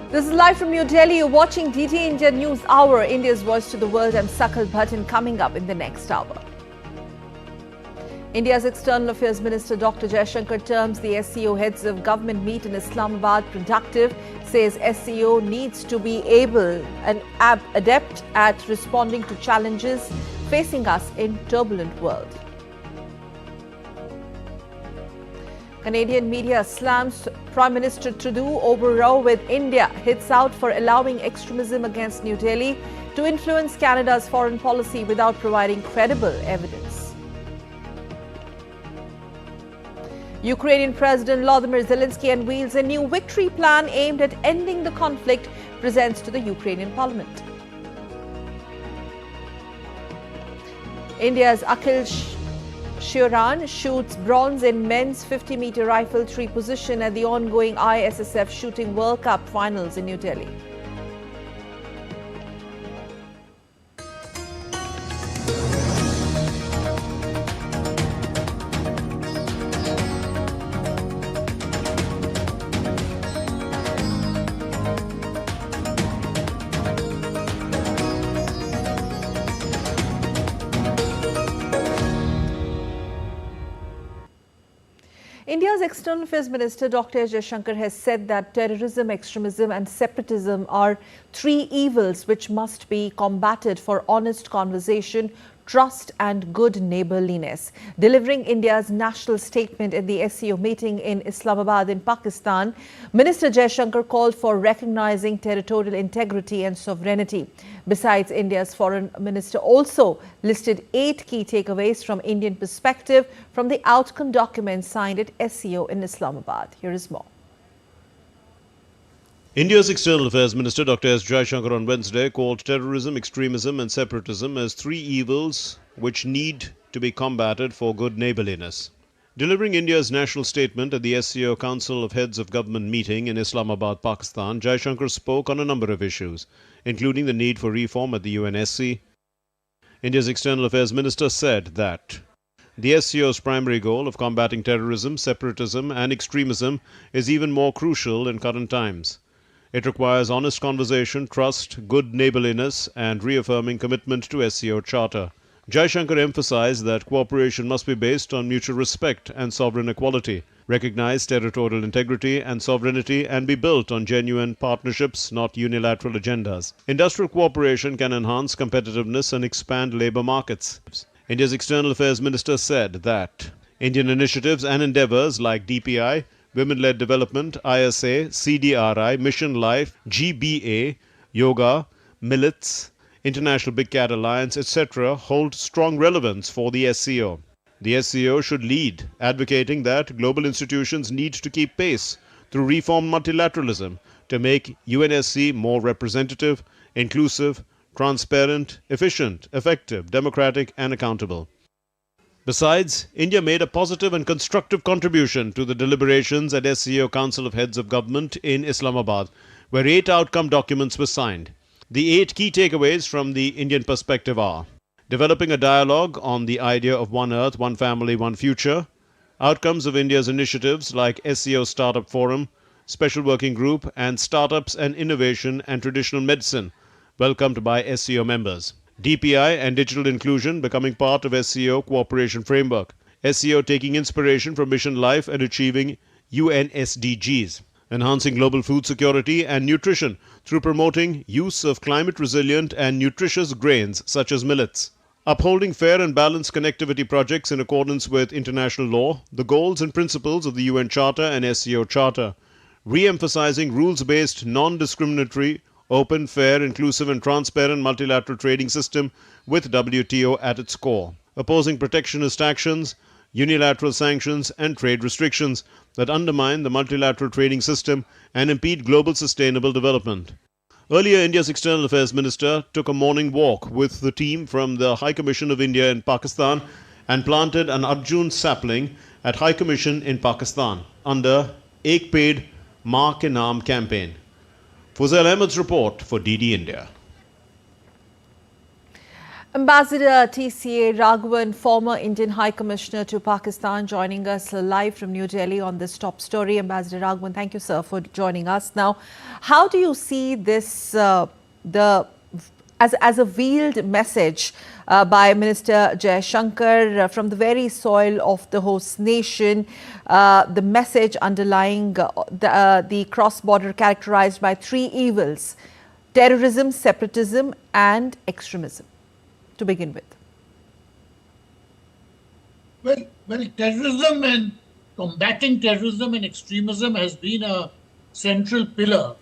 This is live from New Delhi. You're watching DT India News Hour, India's voice to the world. I'm Akhil coming up in the next hour. India's External Affairs Minister Dr. Jaishankar terms the SCO heads of government meet in Islamabad productive, says SCO needs to be able and adept at responding to challenges facing us in turbulent world. Canadian media slams Prime Minister Trudeau over row with India, hits out for allowing extremism against New Delhi to influence Canada's foreign policy without providing credible evidence. Ukrainian President Volodymyr Zelensky unveils a new victory plan aimed at ending the conflict, presents to the Ukrainian parliament. India's Akhil shoots bronze in men's 50-meter rifle tree position at the ongoing ISFF Shooting World Cup finals in New Delhi. India's External Affairs Minister Dr. Jaishankar has said that terrorism, extremism and separatism are three evils which must be combated for honest conversation, trust and good neighbourliness. Delivering India's national statement at the SCO meeting in Islamabad in Pakistan, Minister Jaishankar called for recognising territorial integrity and sovereignty. Besides, India's Foreign Minister also listed 8 key takeaways from Indian perspective from the outcome document signed at SCO in Islamabad. Here is more. India's External Affairs Minister Dr. S. Jaishankar on Wednesday called terrorism, extremism and separatism as three evils which need to be combated for good neighbourliness. Delivering India's national statement at the SCO Council of Heads of Government meeting in Islamabad, Pakistan, Jaishankar spoke on a number of issues, including the need for reform at the UNSC. India's External Affairs Minister said that the SCO's primary goal of combating terrorism, separatism and extremism is even more crucial in current times. It requires honest conversation, trust, good neighbourliness and reaffirming commitment to SCO Charter. Jaishankar emphasized that cooperation must be based on mutual respect and sovereign equality, recognize territorial integrity and sovereignty and be built on genuine partnerships, not unilateral agendas. Industrial cooperation can enhance competitiveness and expand labour markets. India's External Affairs Minister said that Indian initiatives and endeavours like DPI, Women-Led Development, ISA, CDRI, Mission Life, GBA, Yoga, Millets, International Big Cat Alliance, etc. hold strong relevance for the SCO. The SCO should lead, advocating that global institutions need to keep pace through reformed multilateralism to make UNSC more representative, inclusive, transparent, efficient, effective, democratic and accountable. Besides, India made a positive and constructive contribution to the deliberations at SCO Council of Heads of Government in Islamabad, where 8 outcome documents were signed. The 8 key takeaways from the Indian perspective are: developing a dialogue on the idea of one Earth, one family, one future, outcomes of India's initiatives like SCO Startup Forum, Special Working Group, and Startups and Innovation and Traditional Medicine, welcomed by SCO members. DPI and digital inclusion becoming part of SCO cooperation framework. SCO taking inspiration from Mission Life and achieving UN SDGs. Enhancing global food security and nutrition through promoting use of climate-resilient and nutritious grains such as millets. Upholding fair and balanced connectivity projects in accordance with international law, the goals and principles of the UN Charter and SCO Charter. Re-emphasizing rules-based, non-discriminatory, open, fair, inclusive and transparent multilateral trading system with WTO at its core. Opposing protectionist actions, unilateral sanctions and trade restrictions that undermine the multilateral trading system and impede global sustainable development. Earlier, India's External Affairs Minister took a morning walk with the team from the High Commission of India in Pakistan and planted an Arjun sapling at High Commission in Pakistan under Ek Ped Maa Ke Naam campaign. Fuzail Ahmed's report for DD India. Ambassador TCA Raghavan, former Indian High Commissioner to Pakistan, joining us live from New Delhi on this top story. Ambassador Raghavan, thank you, sir, for joining us. Now, how do you see this as a veiled message by Minister Jaishankar from the very soil of the host nation, the message underlying the cross-border characterized by three evils: terrorism, separatism and extremism, to begin with? Well, terrorism and combating terrorism and extremism has been a central pillar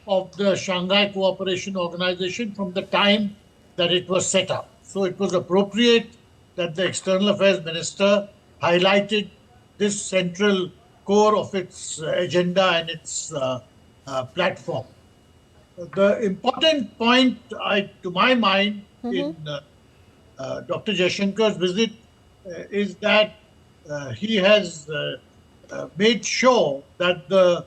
of the Shanghai Cooperation Organization from the time that it was set up. So it was appropriate that the External Affairs Minister highlighted this central core of its agenda and its platform. The important point, to my mind, in Dr. Jaishankar's visit is that he has made sure that the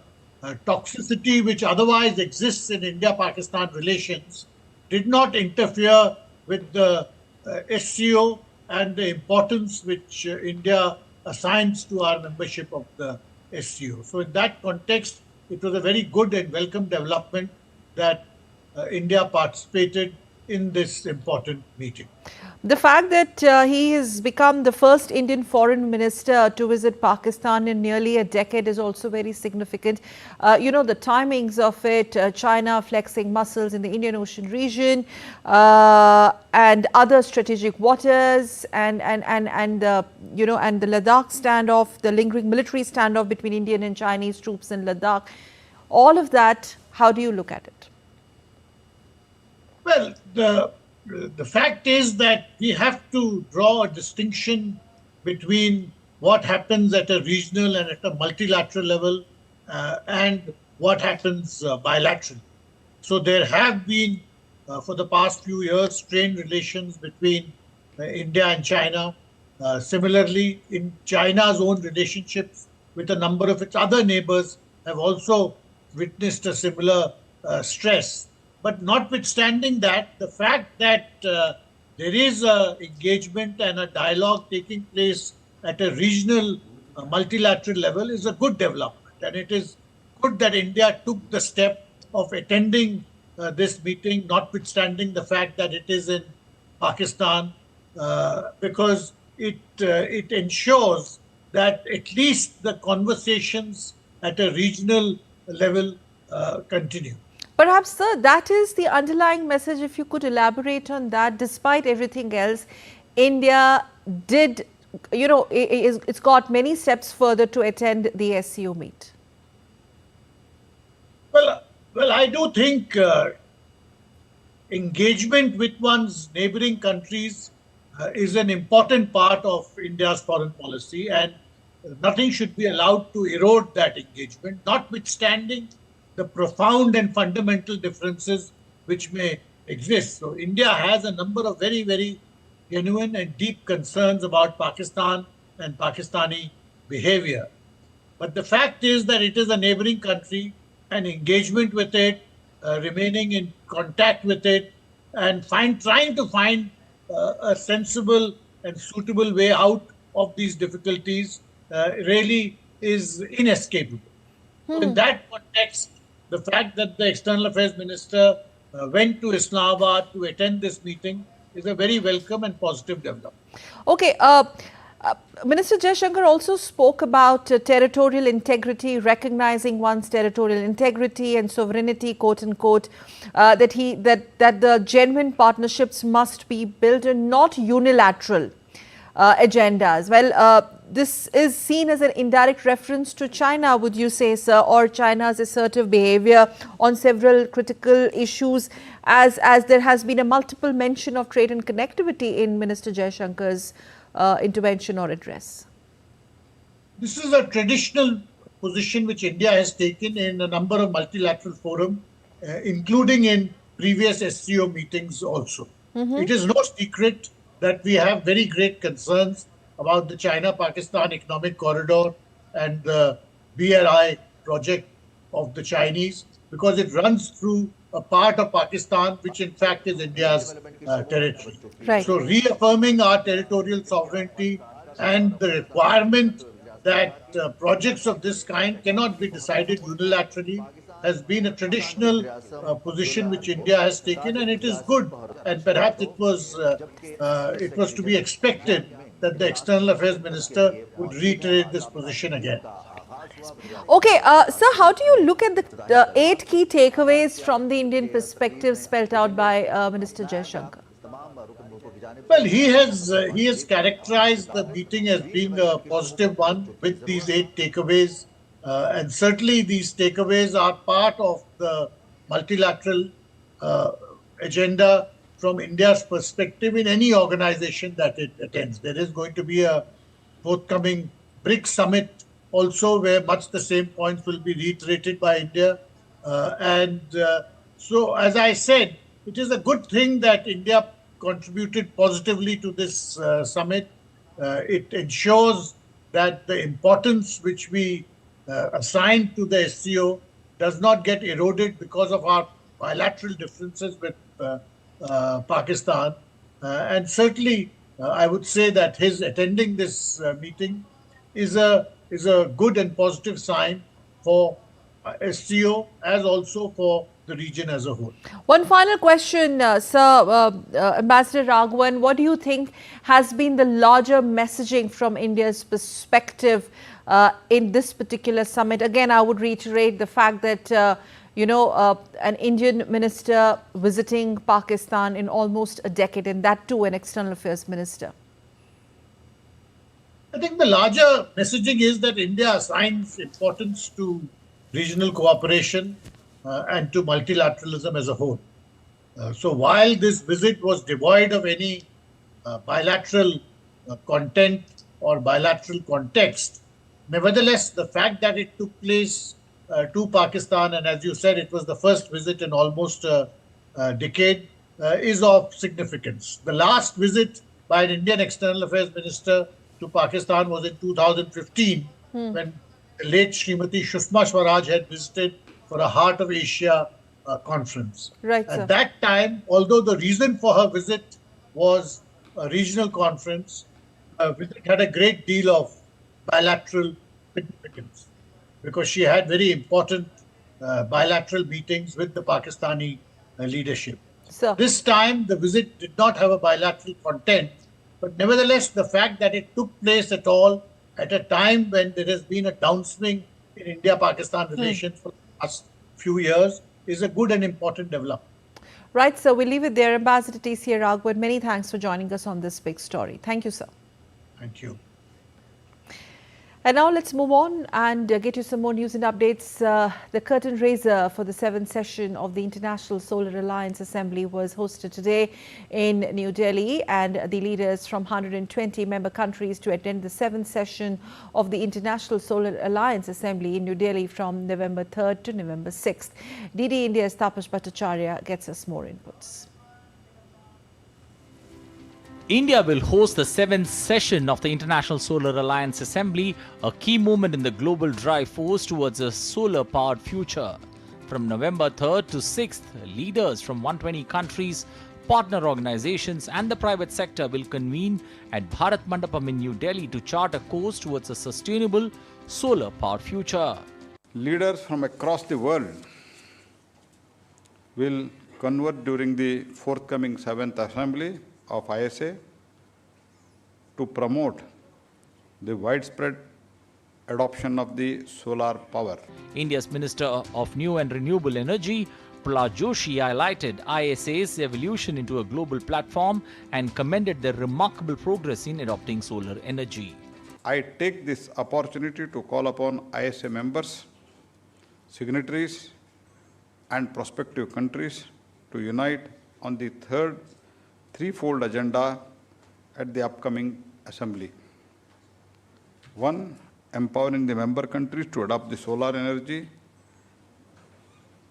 toxicity which otherwise exists in India-Pakistan relations did not interfere with the SCO and the importance which India assigns to our membership of the SCO. So in that context, it was a very good and welcome development that India participated in this important meeting. The fact that he has become the first Indian foreign minister to visit Pakistan in nearly a decade is also very significant. The timings of it, China flexing muscles in the Indian Ocean region and other strategic waters, and the Ladakh standoff, the lingering military standoff between Indian and Chinese troops in Ladakh. All of that, how do you look at it? Well, the fact is that we have to draw a distinction between what happens at a regional and at a multilateral level and what happens bilaterally. So there have been, for the past few years, strained relations between India and China. Similarly, in China's own relationships with a number of its other neighbors have also witnessed a similar stress. But notwithstanding that, the fact that there is an engagement and a dialogue taking place at a regional multilateral level is a good development. And it is good that India took the step of attending this meeting, notwithstanding the fact that it is in Pakistan, because it ensures that at least the conversations at a regional level continue. Perhaps, sir, that is the underlying message. If you could elaborate on that, despite everything else, India did, it's got many steps further to attend the SCO meet. Well, I do think engagement with one's neighboring countries is an important part of India's foreign policy, and nothing should be allowed to erode that engagement, notwithstanding the profound and fundamental differences which may exist. So India has a number of very, very genuine and deep concerns about Pakistan and Pakistani behavior. But the fact is that it is a neighboring country, and engagement with it, remaining in contact with it, and trying to find a sensible and suitable way out of these difficulties really is inescapable. So in that context, the fact that the External Affairs Minister went to Islamabad to attend this meeting is a very welcome and positive development. Okay. Minister Jaishankar also spoke about territorial integrity, recognizing one's territorial integrity and sovereignty, quote unquote, that the genuine partnerships must be built on not unilateral agendas. Well, this is seen as an indirect reference to China, would you say, sir, or China's assertive behavior on several critical issues, as there has been a multiple mention of trade and connectivity in Minister Jaishankar's intervention or address? This is a traditional position which India has taken in a number of multilateral forums, including in previous SCO meetings also. It is no secret that we have very great concerns about the China-Pakistan Economic Corridor and the BRI project of the Chinese, because it runs through a part of Pakistan, which in fact is India's territory. Right. So reaffirming our territorial sovereignty and the requirement that projects of this kind cannot be decided unilaterally has been a traditional position which India has taken, and it is good. And perhaps it was to be expected that the External Affairs Minister would reiterate this position again. Okay, sir, how do you look at the 8 key takeaways from the Indian perspective spelled out by Minister Jaishankar? Well, he has characterized the meeting as being a positive one with these 8 takeaways. And certainly these takeaways are part of the multilateral agenda from India's perspective in any organization that it attends. There is going to be a forthcoming BRICS summit also, where much the same points will be reiterated by India. So, as I said, it is a good thing that India contributed positively to this summit. It ensures that the importance which we assigned to the SCO does not get eroded because of our bilateral differences with Pakistan. And certainly, I would say that his attending this meeting is a good and positive sign for SCO as also for the region as a whole. One final question, sir, Ambassador Raghavan, what do you think has been the larger messaging from India's perspective in this particular summit? Again, I would reiterate the fact that, an Indian minister visiting Pakistan in almost a decade, and that too an External Affairs Minister. I think the larger messaging is that India assigns importance to regional cooperation and to multilateralism as a whole. So while this visit was devoid of any bilateral content or bilateral context, nevertheless, the fact that it took place to Pakistan, and as you said, it was the first visit in almost a decade, is of significance. The last visit by an Indian External Affairs Minister to Pakistan was in 2015, when the late Srimati Sushma Swaraj had visited for a Heart of Asia conference. Right, sir. At that time, although the reason for her visit was a regional conference, visit had a great deal of bilateral significance because she had very important bilateral meetings with the Pakistani leadership. Sir. This time, the visit did not have a bilateral content, but nevertheless, the fact that it took place at all at a time when there has been a downswing in India-Pakistan relations for the last few years is a good and important development. Right, sir. We'll leave it there. Ambassador T.C. Raghavan, many thanks for joining us on this big story. Thank you, sir. Thank you. And now let's move on and get you some more news and updates. The curtain raiser for the 7th session of the International Solar Alliance Assembly was hosted today in New Delhi, and the leaders from 120 member countries to attend the 7th session of the International Solar Alliance Assembly in New Delhi from November 3rd to November 6th. DD India's Tapash Bhattacharya gets us more inputs. India will host the 7th session of the International Solar Alliance Assembly, a key moment in the global drive force towards a solar-powered future. From November 3rd to 6th, leaders from 120 countries, partner organizations and the private sector will convene at Bharat Mandapam in New Delhi to chart a course towards a sustainable solar-powered future. Leaders from across the world will convert during the forthcoming 7th Assembly of ISA to promote the widespread adoption of the solar power. India's Minister of New and Renewable Energy, Prahlad Joshi, highlighted ISA's evolution into a global platform and commended their remarkable progress in adopting solar energy. I take this opportunity to call upon ISA members, signatories, and prospective countries to unite on the threefold agenda at the upcoming assembly. 1. Empowering the member countries to adopt the solar energy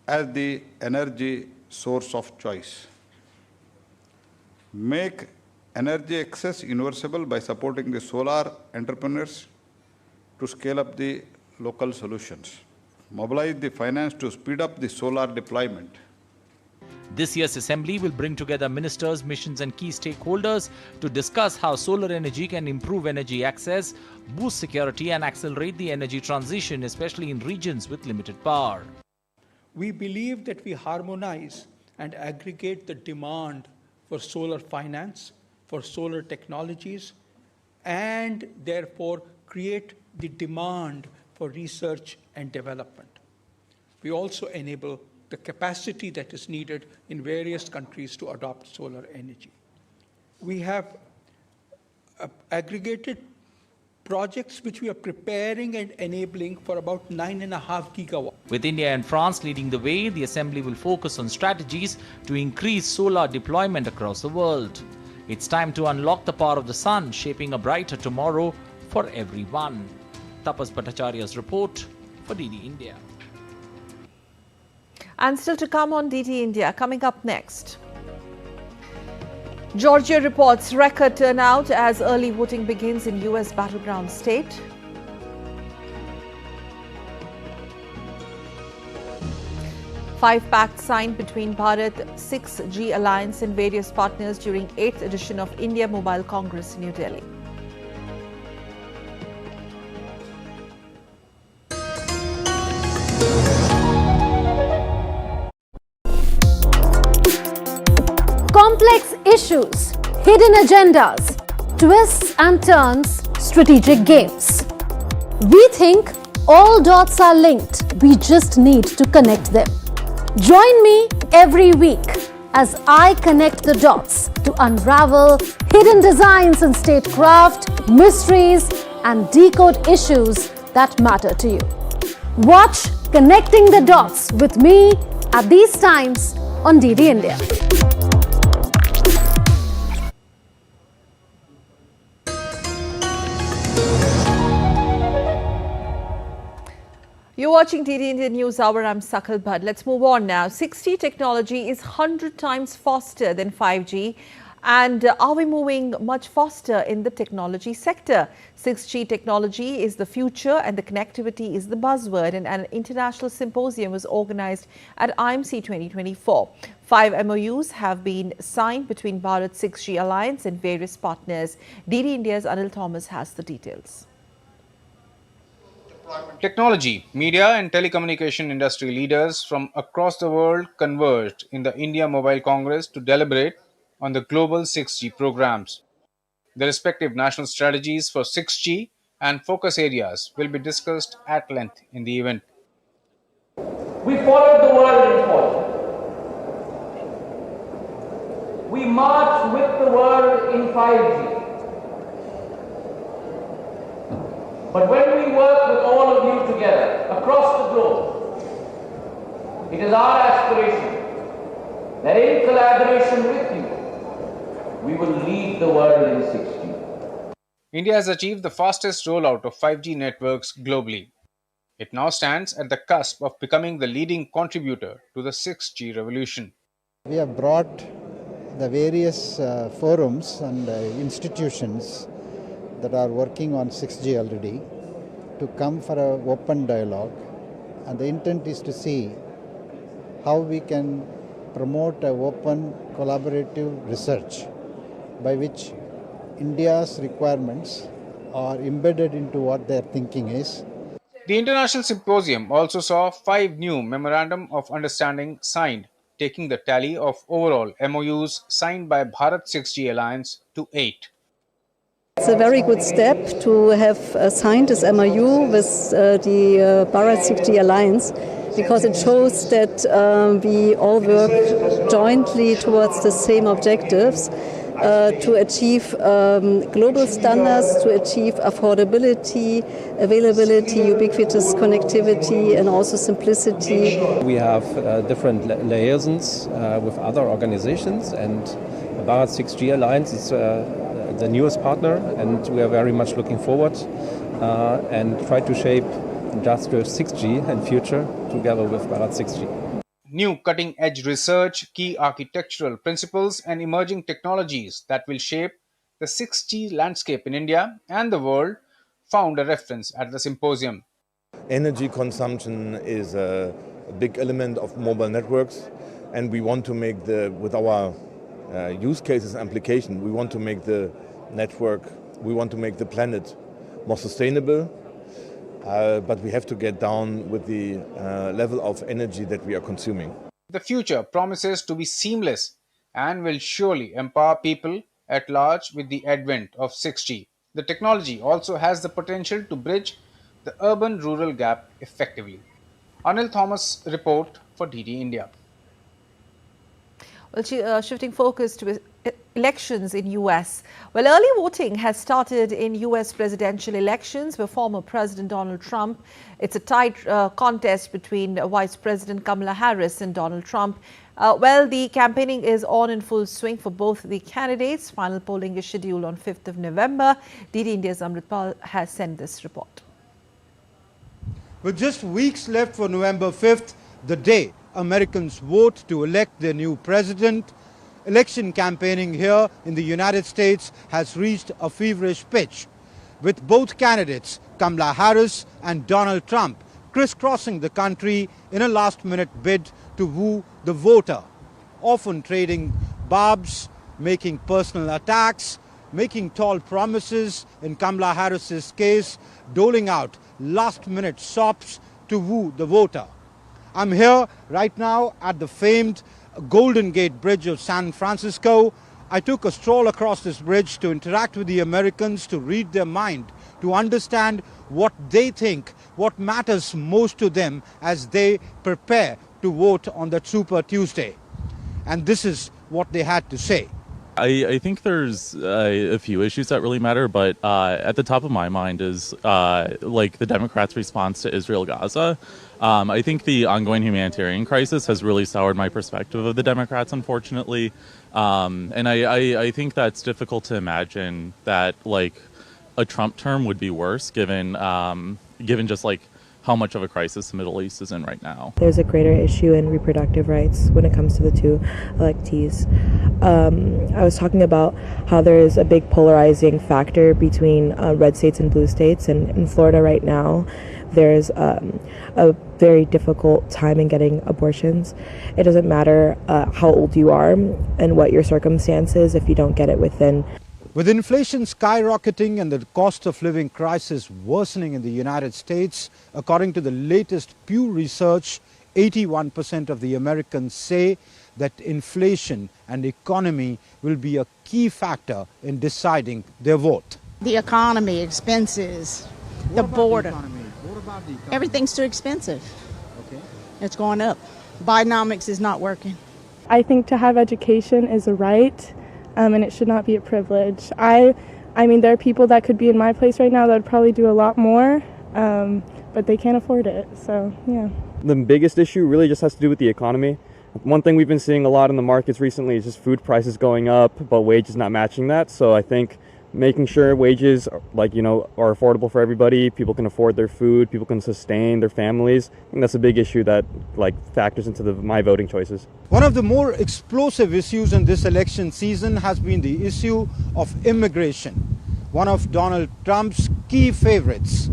as the energy source of choice. Make energy access universal by supporting the solar entrepreneurs to scale up the local solutions. Mobilize the finance to speed up the solar deployment. This year's assembly will bring together ministers, missions and key stakeholders to discuss how solar energy can improve energy access, boost security and accelerate the energy transition, especially in regions with limited power. We believe that we harmonize and aggregate the demand for solar finance, for solar technologies, and therefore create the demand for research and development. We also enable the capacity that is needed in various countries to adopt solar energy. We have aggregated projects which we are preparing and enabling for about 9.5 gigawatts. With India and France leading the way, the Assembly will focus on strategies to increase solar deployment across the world. It's time to unlock the power of the sun, shaping a brighter tomorrow for everyone. Tapas Bhattacharya's report for DD India. And still to come on DD India, coming up next. Georgia reports record turnout as early voting begins in US battleground state. Five pacts signed between Bharat 6G Alliance and various partners during 8th edition of India Mobile Congress, New Delhi. Complex issues, hidden agendas, twists and turns, strategic games. We think all dots are linked. We just need to connect them. Join me every week as I connect the dots to unravel hidden designs in statecraft, mysteries, and decode issues that matter to you. Watch Connecting the Dots with me at these times on DD India. You're watching DD India News Hour. I'm Akhil. Let's move on now. 6G technology is 100 times faster than 5G. And are we moving much faster in the technology sector? 6G technology is the future and the connectivity is the buzzword. And an international symposium was organized at IMC 2024. 5 MOUs have been signed between Bharat 6G Alliance and various partners. DD India's Anil Thomas has the details. Technology, media and telecommunication industry leaders from across the world converged in the India Mobile Congress to deliberate on the global 6G programs. The respective national strategies for 6G and focus areas will be discussed at length in the event. We followed the world in fortune. We march with the world in 5G. But when we work with all of you together across the globe, it is our aspiration that in collaboration with you, we will lead the world in 6G. India has achieved the fastest rollout of 5G networks globally. It now stands at the cusp of becoming the leading contributor to the 6G revolution. We have brought the various forums and institutions that are working on 6G already to come for an open dialogue, and the intent is to see how we can promote an open collaborative research by which India's requirements are embedded into what their thinking is. The International Symposium also saw 5 new Memorandum of Understanding signed, taking the tally of overall MOUs signed by Bharat 6G Alliance to 8. It's a very good step to have signed this MOU with the Bharat 6G Alliance, because it shows that we all work jointly towards the same objectives to achieve global standards, to achieve affordability, availability, ubiquitous connectivity, and also simplicity. We have different liaisons with other organizations, and Bharat 6G Alliance is the newest partner, and we are very much looking forward and try to shape industrial 6G and future together with Bharat 6G. New cutting-edge research, key architectural principles and emerging technologies that will shape the 6G landscape in India and the world found a reference at the symposium. Energy consumption is a big element of mobile networks, and we want to make with our use cases application, we want to make the network, we want to make the planet more sustainable, but we have to get down with the level of energy that we are consuming. The future promises to be seamless and will surely empower people at large with the advent of 6G. The technology also has the potential to bridge the urban-rural gap effectively. Anil Thomas report for DD India. Well, shifting focus to elections in US. Well, early voting has started in US presidential elections where former President Donald Trump. It's a tight contest between Vice President Kamala Harris and Donald Trump. Well, the campaigning is on in full swing for both the candidates. Final polling is scheduled on 5th of November. DD India's Amritpal has sent this report. With just weeks left for November 5th, the day Americans vote to elect their new president, election campaigning here in the United States has reached a feverish pitch, with both candidates, Kamala Harris and Donald Trump, crisscrossing the country in a last-minute bid to woo the voter, often trading barbs, making personal attacks, making tall promises, in Kamala Harris's case, doling out last-minute sops to woo the voter. I'm here right now at the famed Golden Gate Bridge of San Francisco. I took a stroll across this bridge to interact with the Americans, to read their mind, to understand what they think, what matters most to them as they prepare to vote on that Super Tuesday. And this is what they had to say. I think there's a few issues that really matter, but at the top of my mind is like the Democrats' response to Israel-Gaza. I think the ongoing humanitarian crisis has really soured my perspective of the Democrats, unfortunately. And I think that's difficult to imagine that like a Trump term would be worse given just like how much of a crisis the Middle East is in right now. There's a greater issue in reproductive rights when it comes to the two electees. I was talking about how there is a big polarizing factor between red states and blue states, and in Florida right now there's a very difficult time in getting abortions. It doesn't matter how old you are and what your circumstances if you don't get it within. With inflation skyrocketing and the cost of living crisis worsening in the United States, according to the latest Pew research, 81% of the Americans say that inflation and economy will be a key factor in deciding their vote. The economy, expenses, the border. Everything's too expensive. Okay. It's going up. Bidenomics is not working. I think to have education is a right. And it should not be a privilege. I mean, there are people that could be in my place right now that would probably do a lot more, but they can't afford it, so yeah. The biggest issue really just has to do with the economy. One thing we've been seeing a lot in the markets recently is just food prices going up, but wages not matching that. So I think making sure wages are affordable for everybody, people can afford their food, people can sustain their families. I think that's a big issue that factors into my voting choices. One of the more explosive issues in this election season has been the issue of immigration, one of Donald Trump's key favorites.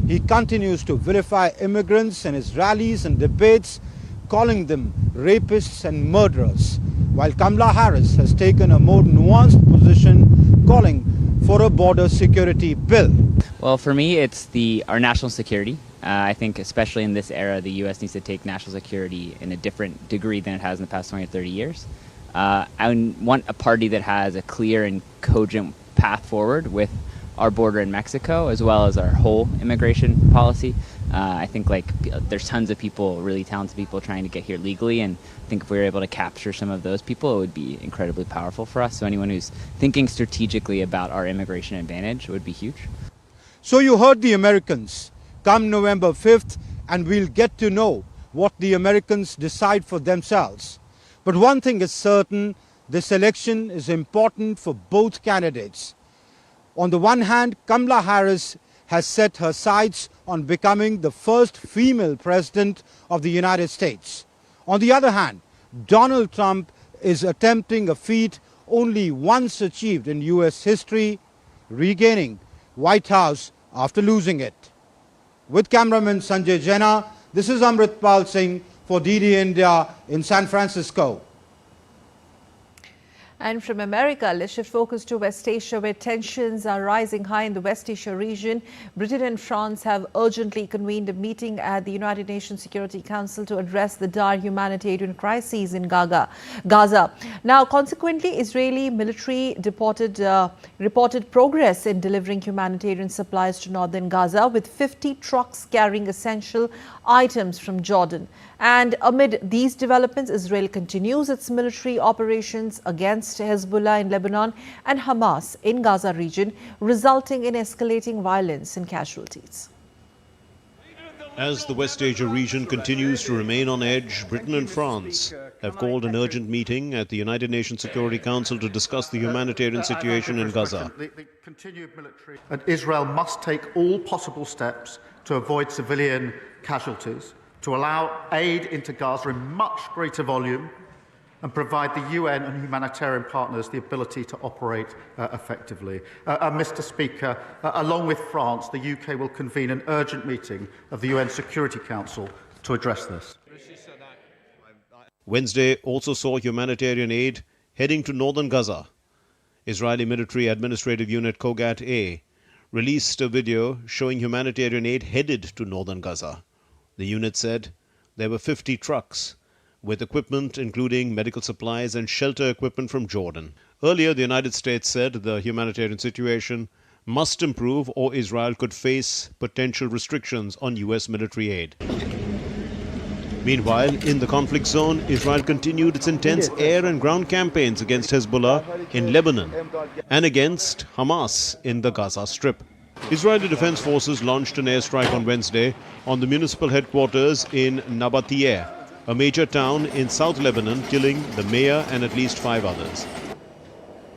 He continues to vilify immigrants in his rallies and debates, calling them rapists and murderers, while Kamala Harris has taken a more nuanced position, calling for a border security bill. Well, for me, it's our national security. I think especially in this era, the U.S. needs to take national security in a different degree than it has in the past 20 or 30 years. I want a party that has a clear and cogent path forward with our border in Mexico, as well as our whole immigration policy. I think there's tons of people, really talented people trying to get here legally, and I think if we were able to capture some of those people, it would be incredibly powerful for us. So anyone who's thinking strategically about our immigration advantage would be huge. So you heard the Americans. Come November 5th, and we'll get to know what the Americans decide for themselves. But one thing is certain, this election is important for both candidates. On the one hand, Kamala Harris has set her sights on becoming the first female president of the United States. On the other hand, Donald Trump is attempting a feat only once achieved in US history, regaining White House after losing it. With cameraman Sanjay Jaina, this is Amritpal Singh for DD India in San Francisco. And from America, let's shift focus to West Asia, where tensions are rising high in the West Asia region. Britain and France have urgently convened a meeting at the United Nations Security Council to address the dire humanitarian crises in Gaza. Now, consequently, Israeli military reported progress in delivering humanitarian supplies to northern Gaza, with 50 trucks carrying essential items from Jordan. And amid these developments, Israel continues its military operations against Hezbollah in Lebanon and Hamas in Gaza region, resulting in escalating violence and casualties. As the West Asia region continues to remain on edge, Britain and France have called an urgent meeting at the United Nations Security Council to discuss the humanitarian situation in Gaza. And Israel must take all possible steps to avoid civilian casualties, to allow aid into Gaza in much greater volume, and provide the UN and humanitarian partners the ability to operate effectively. Mr. Speaker, along with France, the UK will convene an urgent meeting of the UN Security Council to address this. Wednesday also saw humanitarian aid heading to northern Gaza. Israeli Military Administrative Unit Kogat-A released a video showing humanitarian aid headed to northern Gaza. The unit said there were 50 trucks with equipment including medical supplies and shelter equipment from Jordan. Earlier, the United States said the humanitarian situation must improve or Israel could face potential restrictions on U.S. military aid. Meanwhile, in the conflict zone, Israel continued its intense air and ground campaigns against Hezbollah in Lebanon and against Hamas in the Gaza Strip. Israeli Defense Forces launched an airstrike on Wednesday on the municipal headquarters in Nabatiyeh, a major town in South Lebanon, killing the mayor and at least 5 others.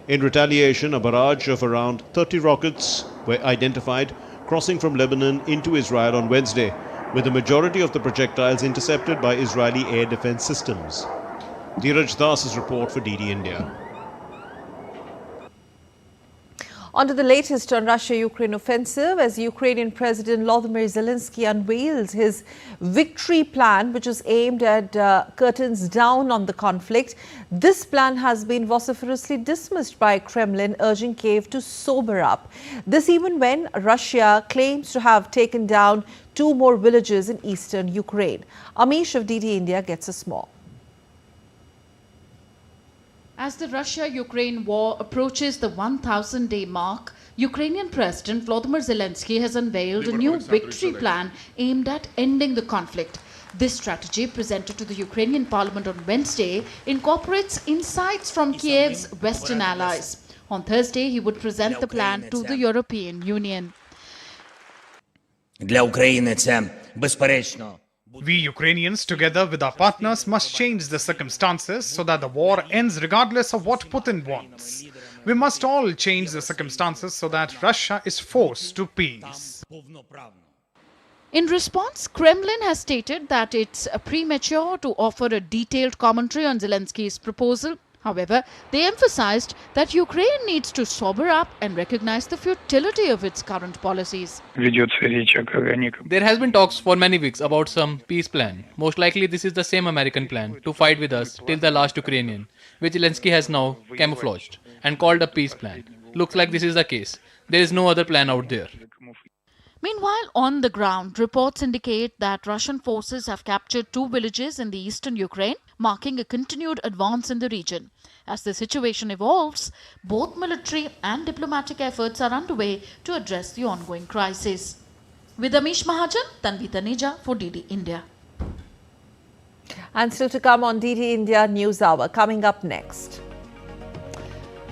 In retaliation, a barrage of around 30 rockets were identified crossing from Lebanon into Israel on Wednesday, with the majority of the projectiles intercepted by Israeli air defense systems. Dheeraj Das's report for DD India. On to the latest on Russia-Ukraine offensive, as Ukrainian President Volodymyr Zelensky unveils his victory plan, which is aimed at curtains down on the conflict. This plan has been vociferously dismissed by Kremlin, urging Kiev to sober up. This even when Russia claims to have taken down 2 more villages in eastern Ukraine. Amish of DD India gets us more. As the Russia-Ukraine war approaches the 1,000-day mark, Ukrainian President Volodymyr Zelensky has unveiled a new victory plan aimed at ending the conflict. This strategy, presented to the Ukrainian parliament on Wednesday, incorporates insights from Kiev's Western allies. On Thursday, he would present the plan to the European Union. We Ukrainians, together with our partners, must change the circumstances so that the war ends regardless of what Putin wants. We must all change the circumstances so that Russia is forced to peace. In response, Kremlin has stated that it's premature to offer a detailed commentary on Zelensky's proposal. However, they emphasized that Ukraine needs to sober up and recognize the futility of its current policies. There has been talks for many weeks about some peace plan. Most likely this is the same American plan to fight with us till the last Ukrainian, which Zelensky has now camouflaged and called a peace plan. Looks like this is the case. There is no other plan out there. Meanwhile, on the ground, reports indicate that Russian forces have captured 2 villages in the eastern Ukraine, marking a continued advance in the region. As the situation evolves, both military and diplomatic efforts are underway to address the ongoing crisis. With Amish Mahajan, Tanvi Taneja for DD India. And still to come on DD India News Hour, coming up next.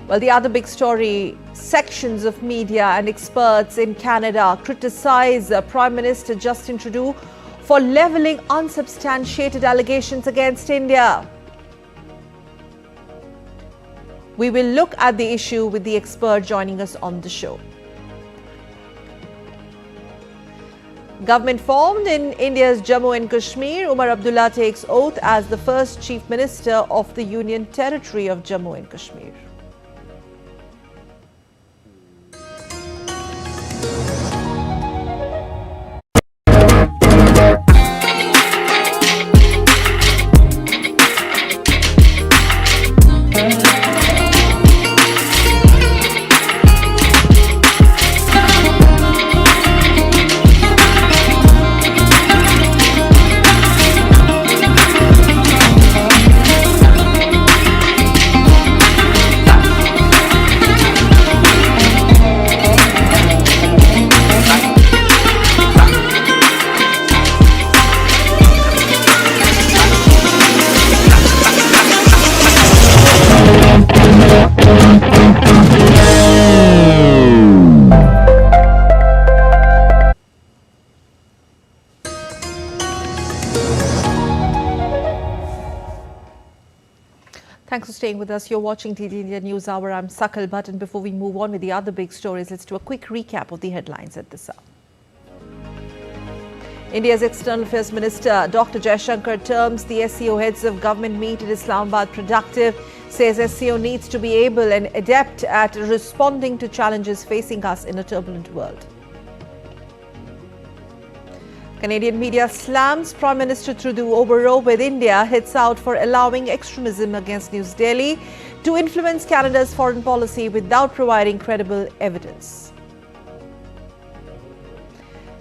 Well, the other big story, sections of media and experts in Canada criticize Prime Minister Justin Trudeau for levelling unsubstantiated allegations against India. We will look at the issue with the expert joining us on the show. Government formed in India's Jammu and Kashmir. Umar Abdullah takes oath as the first Chief Minister of the Union Territory of Jammu and Kashmir. Thanks for staying with us. You're watching TD India News Hour. I'm Akhil. And before we move on with the other big stories, let's do a quick recap of the headlines at this hour. India's External Affairs Minister Dr. Jaishankar terms the SCO heads of government meet in Islamabad productive, says SCO needs to be able and adept at responding to challenges facing us in a turbulent world. Canadian media slams Prime Minister Trudeau over row with India, hits out for allowing extremism against New Delhi to influence Canada's foreign policy without providing credible evidence.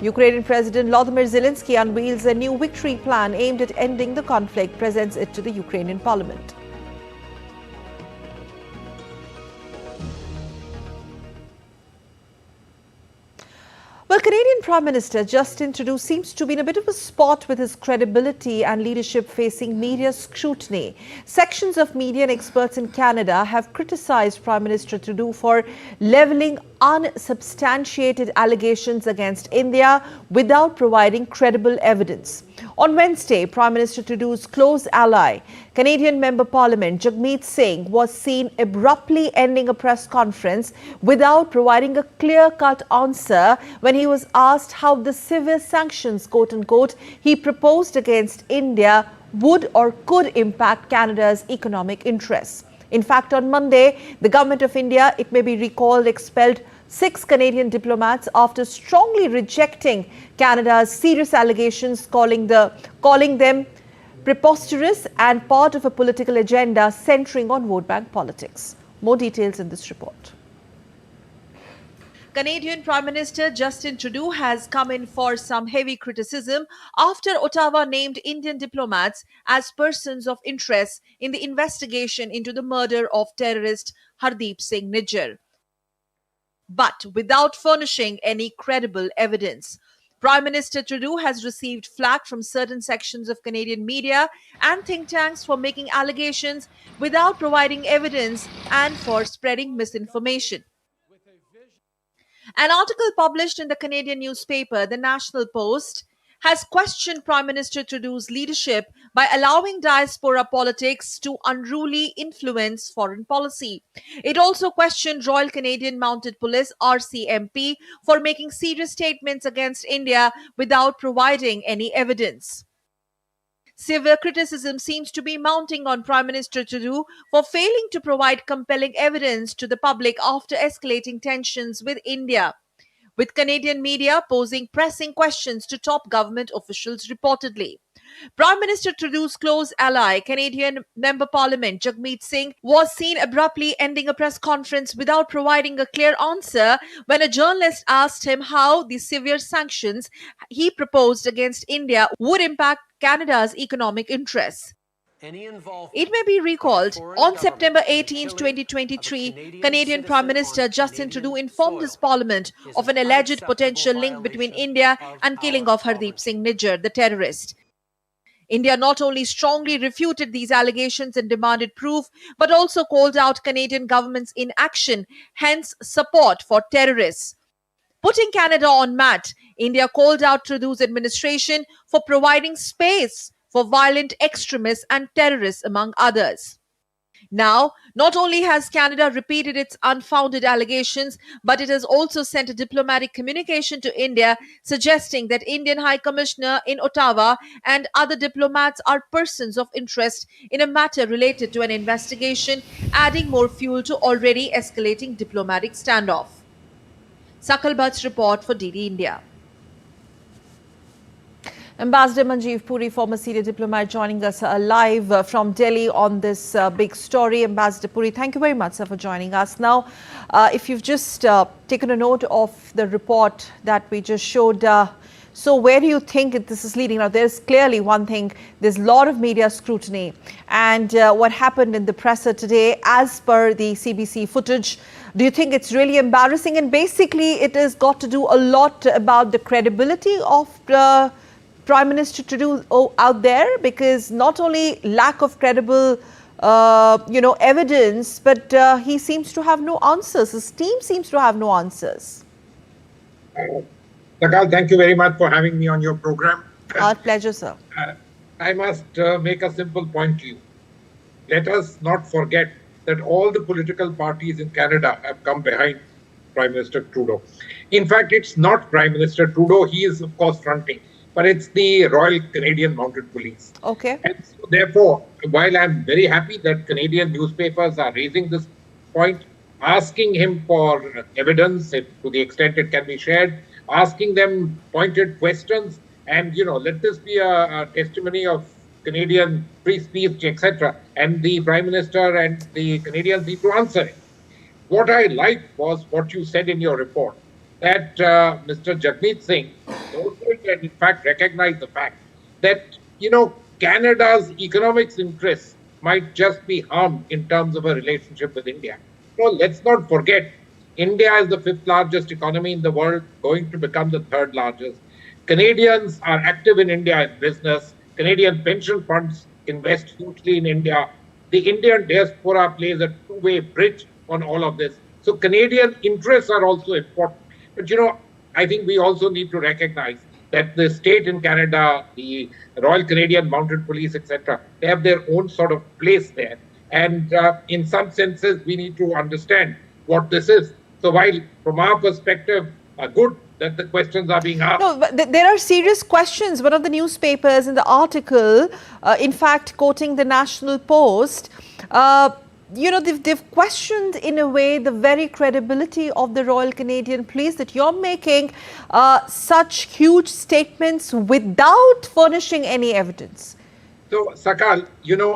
Ukrainian President Volodymyr Zelensky unveils a new victory plan aimed at ending the conflict, presents it to the Ukrainian parliament. Well, Canadian Prime Minister Justin Trudeau seems to be in a bit of a spot with his credibility and leadership facing media scrutiny. Sections of media and experts in Canada have criticized Prime Minister Trudeau for levelling unsubstantiated allegations against India without providing credible evidence. On Wednesday, Prime Minister Trudeau's close ally, Canadian Member Parliament Jagmeet Singh, was seen abruptly ending a press conference without providing a clear-cut answer when he was asked how the severe sanctions, quote-unquote, he proposed against India would or could impact Canada's economic interests. In fact, on Monday, the government of India, it may be recalled, expelled 6 Canadian diplomats after strongly rejecting Canada's serious allegations, calling them preposterous and part of a political agenda centering on vote bank politics. More details in this report. Canadian Prime Minister Justin Trudeau has come in for some heavy criticism after Ottawa named Indian diplomats as persons of interest in the investigation into the murder of terrorist Hardeep Singh Nijjar, but without furnishing any credible evidence. Prime Minister Trudeau has received flack from certain sections of Canadian media and think tanks for making allegations without providing evidence and for spreading misinformation. An article published in the Canadian newspaper, The National Post, has questioned Prime Minister Trudeau's leadership by allowing diaspora politics to unruly influence foreign policy. It also questioned Royal Canadian Mounted Police RCMP for making serious statements against India without providing any evidence. Severe criticism seems to be mounting on Prime Minister Trudeau for failing to provide compelling evidence to the public after escalating tensions with India, with Canadian media posing pressing questions to top government officials reportedly. Prime Minister Trudeau's close ally, Canadian Member Parliament Jagmeet Singh, was seen abruptly ending a press conference without providing a clear answer when a journalist asked him how the severe sanctions he proposed against India would impact Canada's economic interests. It may be recalled, on September 18, 2023, Canadian Prime Minister Justin Trudeau informed his parliament of an alleged potential link between India and killing of Hardeep Singh Nijjar, the terrorist. India not only strongly refuted these allegations and demanded proof, but also called out Canadian government's inaction, hence support for terrorists. Putting Canada on mat, India called out Trudeau's administration for providing space for violent extremists and terrorists, among others. Now, not only has Canada repeated its unfounded allegations, but it has also sent a diplomatic communication to India suggesting that Indian High Commissioner in Ottawa and other diplomats are persons of interest in a matter related to an investigation, adding more fuel to already escalating diplomatic standoff. Sakal Bhatt's report for DD India. Ambassador Manjeev Puri, former senior diplomat, joining us live from Delhi on this big story. Ambassador Puri, thank you very much, sir, for joining us. Now, if you've just taken a note of the report that we just showed, so where do you think this is leading? Now, there's clearly one thing, there's a lot of media scrutiny. And what happened in the presser today, as per the CBC footage, do you think it's really embarrassing? And basically, it has got to do a lot about the credibility of Prime Minister Trudeau out there, because not only lack of credible, evidence, but he seems to have no answers. His team seems to have no answers. Sakal, thank you very much for having me on your program. Our pleasure, sir. I must make a simple point to you. let us not forget that all the political parties in Canada have come behind Prime Minister Trudeau. In fact, it's not Prime Minister Trudeau. He is, of course, fronting, but it's the Royal Canadian Mounted Police. Okay. And so therefore, while I'm very happy that Canadian newspapers are raising this point, asking him for evidence to the extent it can be shared, asking them pointed questions, and, let this be a testimony of Canadian free speech, etc. And the Prime Minister and the Canadians need to answer it. What I liked was what you said in your report, that Mr. Jagmeet Singh and in fact recognized the fact that, Canada's economic interests might just be harmed in terms of a relationship with India. No, let's not forget, India is the 5th largest economy in the world, going to become the 3rd largest. Canadians are active in India in business. Canadian pension funds invest hugely in India. The Indian diaspora plays a two-way bridge on all of this. So Canadian interests are also important. But, I think we also need to recognize that the state in Canada, the Royal Canadian Mounted Police, etc., they have their own sort of place there. And in some senses, we need to understand what this is. So while from our perspective, good that the questions are being asked. No, but there are serious questions. One of the newspapers in the article, in fact, quoting the National Post, they've questioned in a way the very credibility of the Royal Canadian Police, that you're making such huge statements without furnishing any evidence. So, Sakal,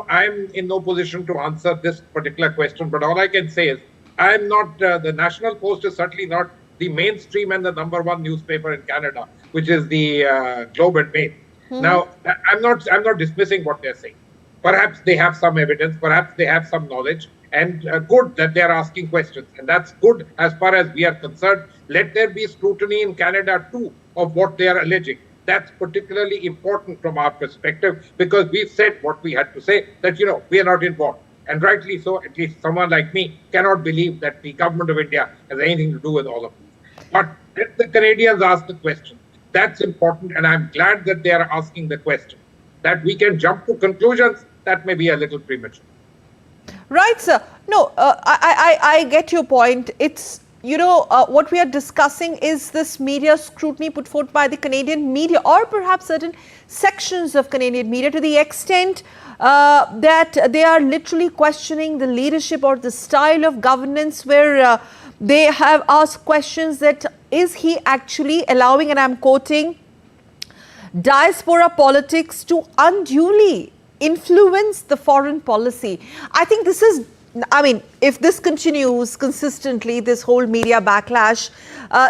I'm in no position to answer this particular question, but all I can say is I'm not, the National Post is certainly not the mainstream and the #1 newspaper in Canada, which is the Globe and Mail. Now, I'm not dismissing what they're saying. Perhaps they have some evidence, perhaps they have some knowledge, and good that they're asking questions. And that's good as far as we are concerned. Let there be scrutiny in Canada too of what they are alleging. That's particularly important from our perspective, because we've said what we had to say, that, we are not involved. And rightly so, at least someone like me cannot believe that the government of India has anything to do with all of this. But let the Canadians ask the question. That's important, and I'm glad that they are asking the question. That we can jump to conclusions, that may be a little premature. Right, sir. No, I get your point. It's, what we are discussing is this media scrutiny put forth by the Canadian media, or perhaps certain sections of Canadian media, to the extent that they are literally questioning the leadership or the style of governance, where they have asked questions that, is he actually allowing, and I'm quoting, diaspora politics to unduly influence the foreign policy? I think this is, if this continues consistently, this whole media backlash,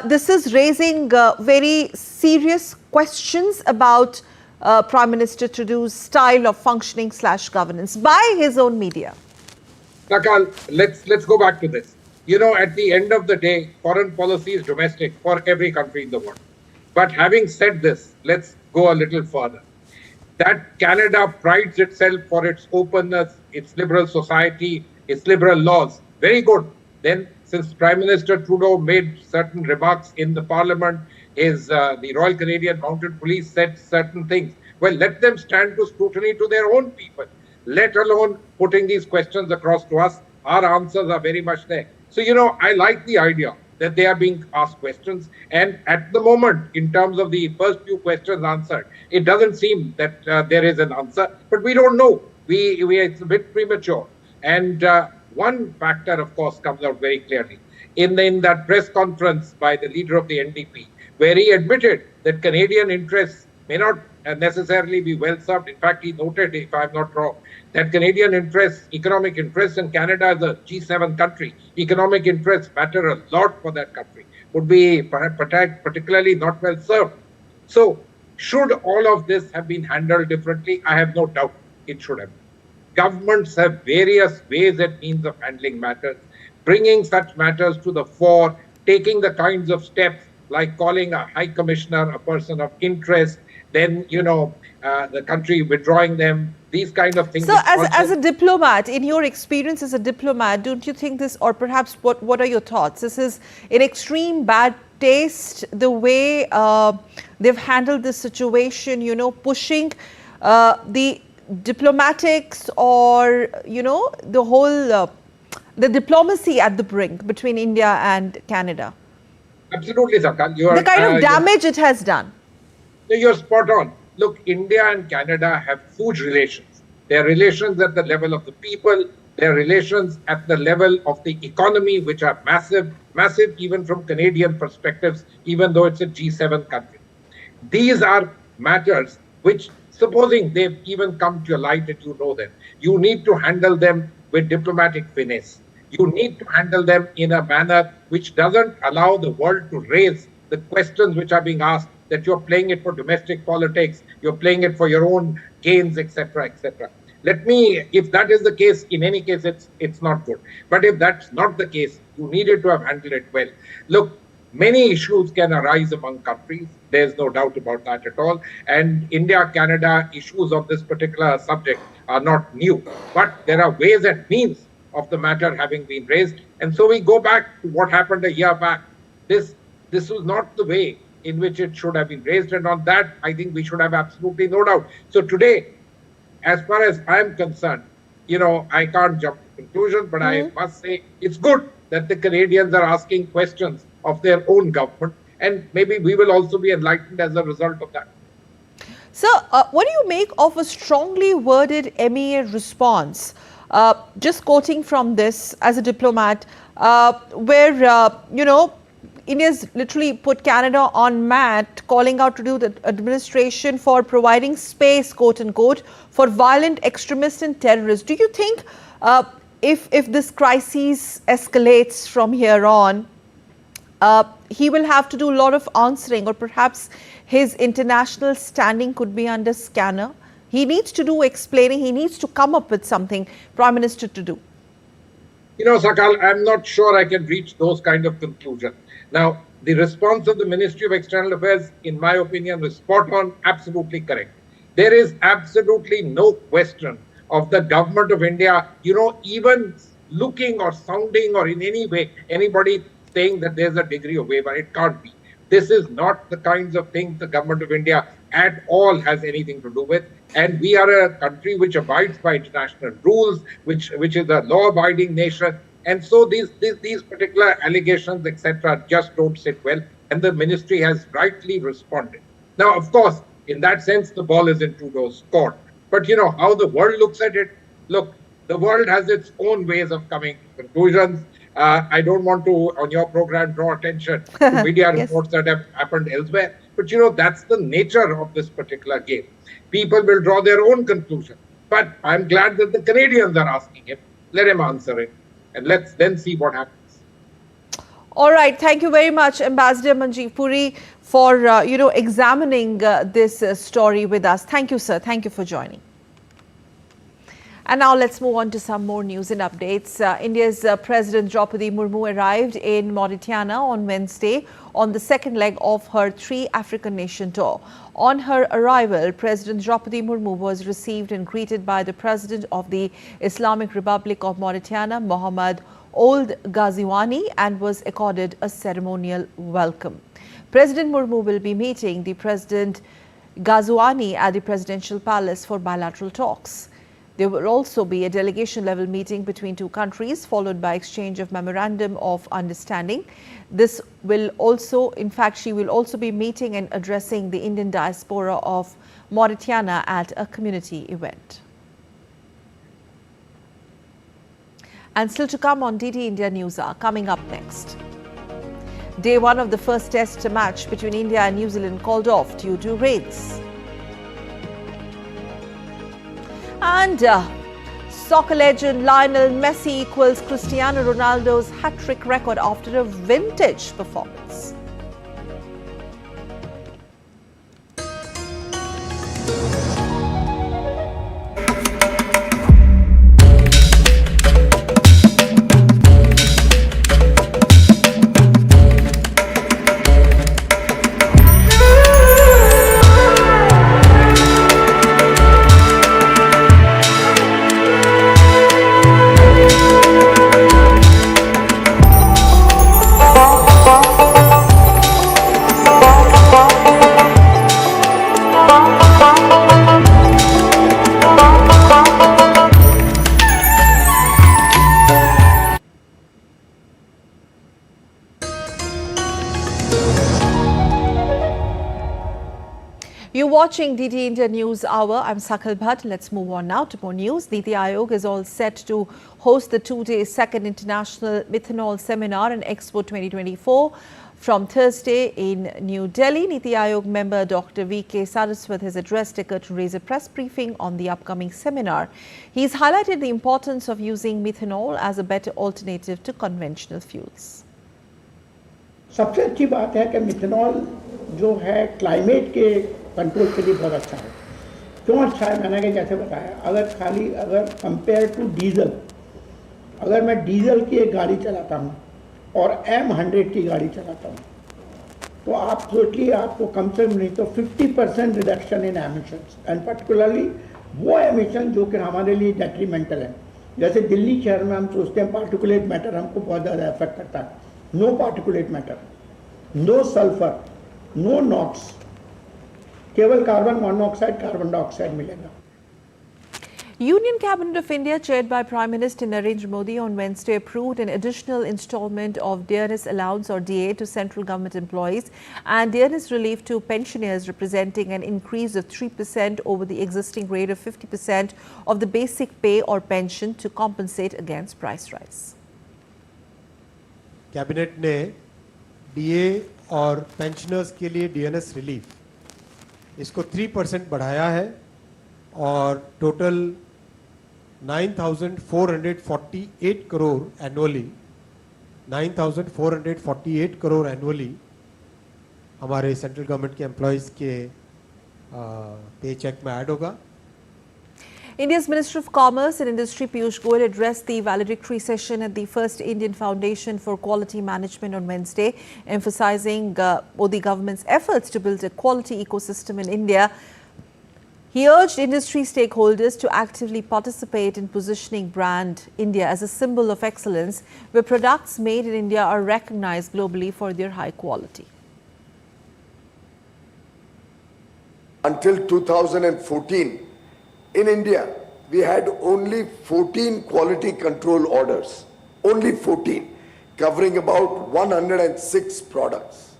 this is raising very serious questions about Prime Minister Trudeau's style of functioning / governance by his own media. Sakal, let's go back to this. At the end of the day, foreign policy is domestic for every country in the world. But having said this, let's go a little further. That Canada prides itself for its openness, its liberal society, its liberal laws. Very good. Then, since Prime Minister Trudeau made certain remarks in the Parliament, the Royal Canadian Mounted Police said certain things. Well, let them stand to scrutiny to their own people, let alone putting these questions across to us. Our answers are very much there. So, I like the idea that they are being asked questions. And at the moment, in terms of the first few questions answered, it doesn't seem that there is an answer. But we don't know. It's a bit premature. And one factor, of course, comes out very clearly. In that press conference by the leader of the NDP, where he admitted that Canadian interests may not necessarily be well served. In fact, he noted, if I'm not wrong, that Canadian interests, economic interests in Canada as a G7 country, economic interests matter a lot for that country, would be particularly not well served. So, should all of this have been handled differently? I have no doubt it should have. Governments have various ways and means of handling matters, bringing such matters to the fore, taking the kinds of steps like calling a high commissioner a person of interest, then, the country withdrawing them, these kind of things. So as a diplomat, in your experience as a diplomat, don't you think this, or perhaps what are your thoughts? This is in extreme bad taste, the way they've handled this situation, pushing the diplomatics or, the whole, the diplomacy at the brink between India and Canada? Absolutely, Sakal. The kind of damage it has done. You're spot on. Look, India and Canada have huge relations. Their relations at the level of the people, their relations at the level of the economy, which are massive even from Canadian perspectives, even though it's a G7 country. These are matters which, supposing they've even come to your light and you know them, you need to handle them with diplomatic finesse. You need to handle them in a manner which doesn't allow the world to raise the questions which are being asked, that you're playing it for domestic politics, you're playing it for your own gains, etc., etc. If that is the case, in any case, it's not good. But if that's not the case, you needed to have handled it well. Look, many issues can arise among countries. There's no doubt about that at all. And India-Canada issues of this particular subject are not new. But there are ways and means of the matter having been raised. And so we go back to what happened a year back. This was not the way in which it should have been raised. And on that, I think we should have absolutely no doubt. So today, as far as I'm concerned, I can't jump to conclusions, but I must say it's good that the Canadians are asking questions of their own government. And maybe we will also be enlightened as a result of that. Sir, what do you make of a strongly worded MEA response? Just quoting from this as a diplomat, where, India's literally put Canada on mat, calling out to do the administration for providing space, quote unquote, for violent extremists and terrorists. Do you think if this crisis escalates from here on, he will have to do a lot of answering, or perhaps his international standing could be under scanner? He needs to do explaining. He needs to come up with something, Prime Minister, to do. Sakal, I'm not sure I can reach those kind of conclusions. Now, the response of the Ministry of External Affairs, in my opinion, is spot on, absolutely correct. There is absolutely no question of the government of India, even looking or sounding or in any way, anybody saying that there's a degree of waiver. It can't be. This is not the kinds of things the government of India at all has anything to do with. And we are a country which abides by international rules, which is a law-abiding nation. And so these particular allegations, etc., just don't sit well. And the ministry has rightly responded. Now, of course, in that sense, the ball is in Trudeau's court. But how the world looks at it, look, the world has its own ways of coming to conclusions. I don't want to, on your program, draw attention to media reports that have happened elsewhere. But, that's the nature of this particular game. People will draw their own conclusion. But I'm glad that the Canadians are asking him. Let him answer it. And let's then see what happens. All right. Thank you very much, Ambassador Manjeev Puri, for, examining this story with us. Thank you, sir. Thank you for joining. And now let's move on to some more news and updates. India's President Draupadi Murmu arrived in Mauritania on Wednesday on the second leg of her 3 African nation tour. On her arrival, President Draupadi Murmu was received and greeted by the President of the Islamic Republic of Mauritania, Mohamed Ould Ghazouani, and was accorded a ceremonial welcome. President Murmu will be meeting the President Ghazouani at the Presidential Palace for bilateral talks. There will also be a delegation-level meeting between 2 countries, followed by exchange of memorandum of understanding. This will also, in fact, she will also be meeting and addressing the Indian diaspora of Mauritania at a community event. And still to come on DT India News are coming up next. Day 1 of the first test match between India and New Zealand called off due to rains. And soccer legend Lionel Messi equals Cristiano Ronaldo's hat-trick record after a vintage performance. watching DT India News Hour. I'm Akhil Bhatt. Let's move on now to more news. Niti Aayog is all set to host the two-day second International Methanol Seminar and Expo 2024 from Thursday in New Delhi. Niti Aayog member Dr. V.K. Saraswat has addressed a curtain raiser press briefing on the upcoming seminar. He's highlighted the importance of using methanol as a better alternative to conventional fuels. सबसे अच्छी बात है कि methanol जो है climate के control के लिए बहुत अच्छा है। क्यों अच्छा है? मैंने जैसे बताया, अगर कंपेयर टू डीजल, अगर मैं डीजल की एक गाड़ी चलाता हूँ और M100 की गाड़ी चलाता हूँ, तो आप सोचिए आपको कम से कम नहीं तो 50% reduction in emissions, and particularly वो एमिशन जो कि हमारे लिए डेट्रीमेंटल है। जैसे दिल्ली शहर में हम सोचते हैं पार्टिकुलेट मैटर हमको बहुत ज़्यादा इफेक्ट करता है। No particulate matter, no sulfur, no NOx, केवल कार्बन मोनोऑक्साइड, कार्बन डाइऑक्साइड मिलेगा। Union Cabinet of India, chaired by Prime Minister Narendra Modi, on Wednesday approved an additional installment of DNS allowance or DA to central government employees and DNS relief to pensioners, representing an increase of 3% over the existing rate of 50% of the basic pay or pension to compensate against price rise. Cabinet ने DA और pensioners के लिए DNS relief इसको 3% बढ़ाया है और total 9,448 crore annually 9,448 crore annually हमारे central government के एम्प्लॉयज़ के पे चेक में ऐड होगा। India's Minister of Commerce and Industry Piyush Goyal addressed the valedictory session at the First Indian Foundation for Quality Management on Wednesday, emphasizing Modi government's efforts to build a quality ecosystem in India. He urged industry stakeholders to actively participate in positioning brand India as a symbol of excellence, where products made in India are recognized globally for their high quality. Until 2014, in India, we had only 14 quality control orders, only 14, covering about 106 products.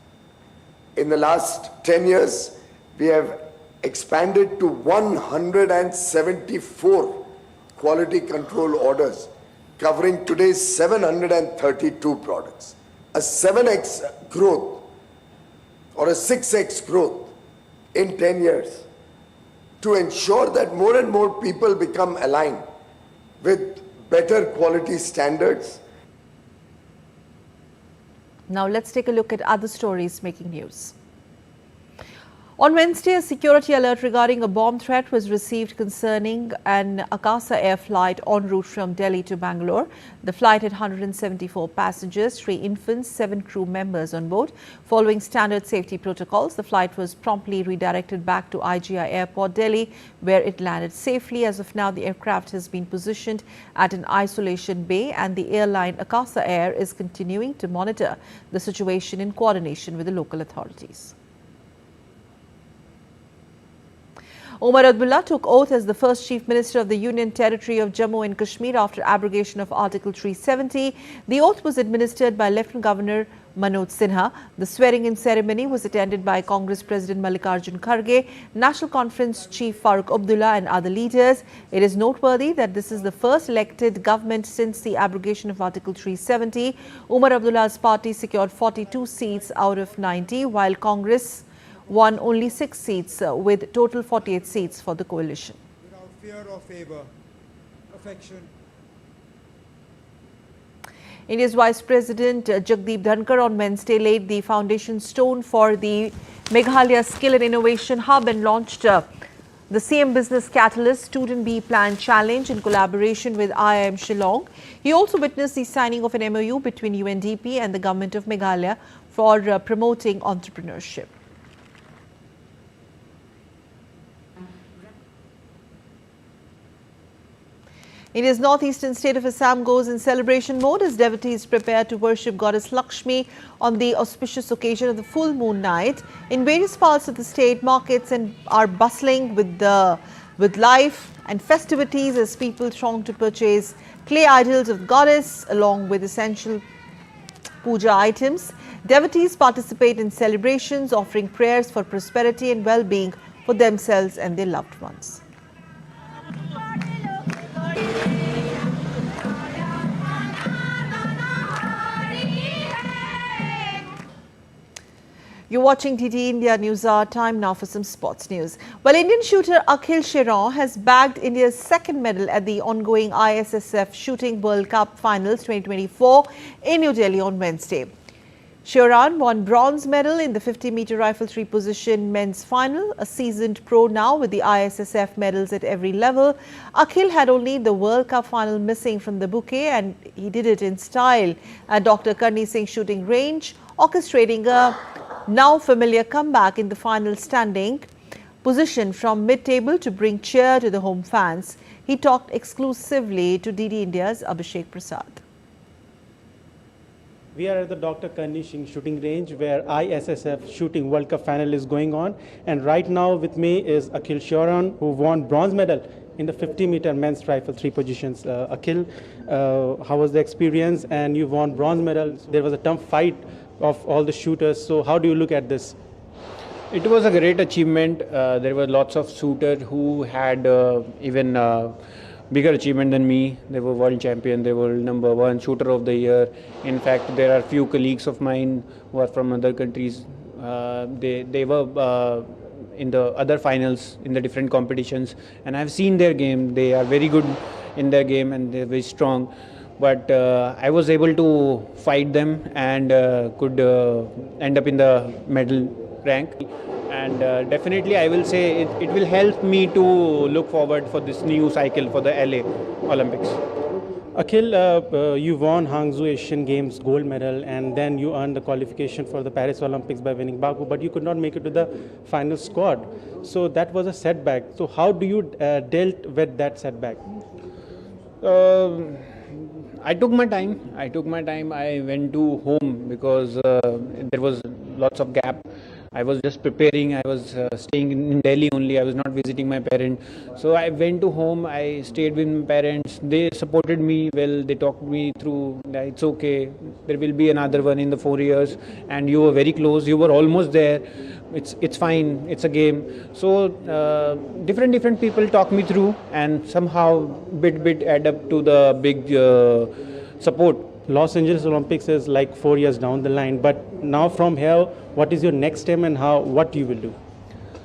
In the last 10 years, we have expanded to 174 quality control orders, covering today's 732 products. A 7x growth or a 6x growth in 10 years. To ensure that more and more people become aligned with better quality standards. Now let's take a look at other stories making news. On Wednesday, a security alert regarding a bomb threat was received concerning an Akasa Air flight en route from Delhi to Bangalore. The flight had 174 passengers, 3 infants, 7 crew members on board. Following standard safety protocols, the flight was promptly redirected back to IGI Airport, Delhi, where it landed safely. As of now, the aircraft has been positioned at an isolation bay and the airline Akasa Air is continuing to monitor the situation in coordination with the local authorities. Omar Abdullah took oath as the first Chief Minister of the Union Territory of Jammu and Kashmir after abrogation of Article 370. The oath was administered by Lieutenant Governor Manoj Sinha. The swearing-in ceremony was attended by Congress President Mallikarjun Kharge, National Conference Chief Farooq Abdullah and other leaders. It is noteworthy that this is the first elected government since the abrogation of Article 370. Omar Abdullah's party secured 42 seats out of 90, while Congress won only 6 seats with total 48 seats for the coalition. Without fear or favor, affection. India's Vice President Jagdeep Dhankar on Wednesday laid the foundation stone for the Meghalaya Skill and Innovation Hub and launched the CM Business Catalyst Student B Plan Challenge in collaboration with IIM Shillong. He also witnessed the signing of an MOU between UNDP and the Government of Meghalaya for promoting entrepreneurship. India's northeastern state of Assam goes in celebration mode as devotees prepare to worship goddess Lakshmi on the auspicious occasion of the full moon night. In various parts of the state, markets are bustling with life and festivities as people throng to purchase clay idols of goddess along with essential puja items. Devotees participate in celebrations, offering prayers for prosperity and well-being for themselves and their loved ones. You're watching TT India News Hour. Time now for some sports news. Well, Indian shooter Akhil has bagged India's second medal at the ongoing ISFF Shooting World Cup Finals 2024 in New Delhi on Wednesday. Sheran won bronze medal in the 50-meter rifle 3 position men's final. A seasoned pro now with the ISFF medals at every level, Akhil had only the World Cup final missing from the bouquet, and he did it in style at Dr. Karni Singh shooting range, orchestrating a now familiar comeback in the final standing position from mid-table to bring cheer to the home fans. He talked exclusively to DD India's Abhishek Prasad. We are at the Dr. Karni Singh shooting range where ISFF Shooting World Cup final is going on, and right now with me is Akhil Sheran, who won bronze medal in the 50-meter men's rifle 3 positions. Akhil, how was the experience? And you won bronze medal. There was a tough fight of all the shooters. So how do you look at this? It was a great achievement. There were lots of shooters who had even bigger achievement than me. They were world champion. They were #1 shooter of the year. In fact, there are few colleagues of mine who are from other countries. They were in the other finals in the different competitions, and I've seen their game. They are very good in their game and they're very strong. But I was able to fight them and could end up in the medal rank. And definitely I will say it will help me to look forward for this new cycle for the LA Olympics. Akhil, you won Hangzhou Asian Games gold medal, and then you earned the qualification for the Paris Olympics by winning Baku, but you could not make it to the final squad. So that was a setback. So how do you dealt with that setback? I took my time. I went to home because there was lots of gap. I was just preparing. I was staying in Delhi only. I was not visiting my parents. So I went to home. I stayed with my parents. They supported me well. They talked me through. It's okay. There will be another one in the 4 years. And you were very close. You were almost there. It's fine. It's a game. So different people talk me through, and somehow bit add up to the big support. Los Angeles Olympics is like 4 years down the line, but now from here, what is your next step and what you will do?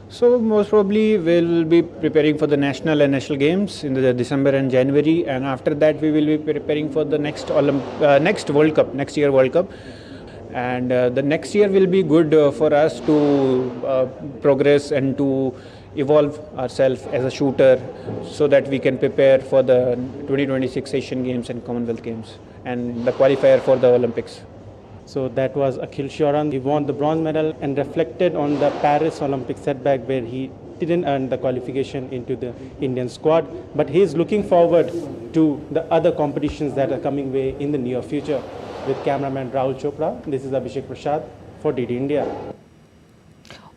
So most probably we'll be preparing for the national and national games in the December and January, and after that we will be preparing for the next World Cup, next year World Cup. And the next year will be good for us to progress and to evolve ourselves as a shooter so that we can prepare for the 2026 Asian Games and Commonwealth Games and the qualifier for the Olympics. So that was Akhil Sheran. He won the bronze medal and reflected on the Paris Olympic setback where he didn't earn the qualification into the Indian squad, but he is looking forward to the other competitions that are coming way in the near future. With cameraman Rahul Chopra, this is Abhishek Prasad for DD India.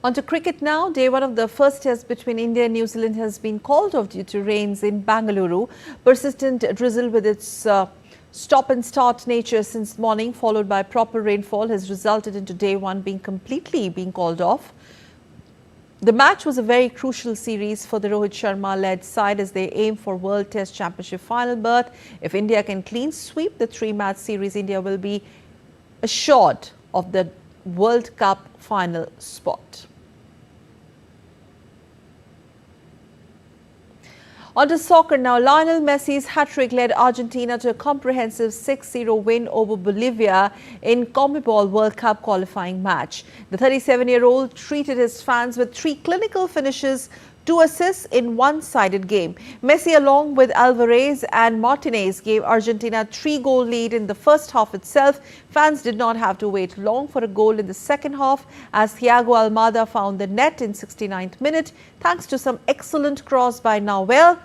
On to cricket now. Day one of the first test between India and New Zealand has been called off due to rains in Bangalore. Persistent drizzle with its stop and start nature since morning, followed by proper rainfall, has resulted into day one being called off. The match was a very crucial series for the Rohit Sharma-led side as they aim for World Test Championship final berth. If India can clean sweep the 3-match series, India will be assured of the World Cup final spot. On to soccer now. Lionel Messi's hat-trick led Argentina to a comprehensive 6-0 win over Bolivia in CONMEBOL World Cup qualifying match. The 37-year-old treated his fans with 3 clinical finishes, 2 assists in one-sided game. Messi, along with Alvarez and Martinez, gave Argentina a 3-goal lead in the first half itself. Fans did not have to wait long for a goal in the second half as Thiago Almada found the net in 69th minute thanks to some excellent cross by Nahuel.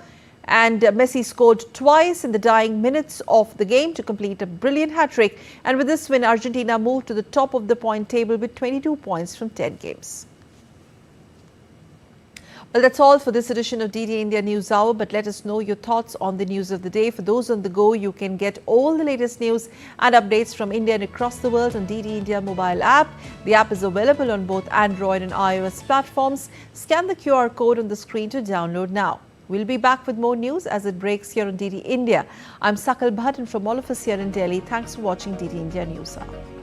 And Messi scored twice in the dying minutes of the game to complete a brilliant hat-trick. And with this win, Argentina moved to the top of the point table with 22 points from 10 games. Well, that's all for this edition of DD India News Hour, but let us know your thoughts on the news of the day. For those on the go, you can get all the latest news and updates from India and across the world on DD India mobile app. The app is available on both Android and iOS platforms. Scan the QR code on the screen to download now. We'll be back with more news as it breaks here on DD India. I'm Akhil, and from all of us here in Delhi, thanks for watching DD India News Hour.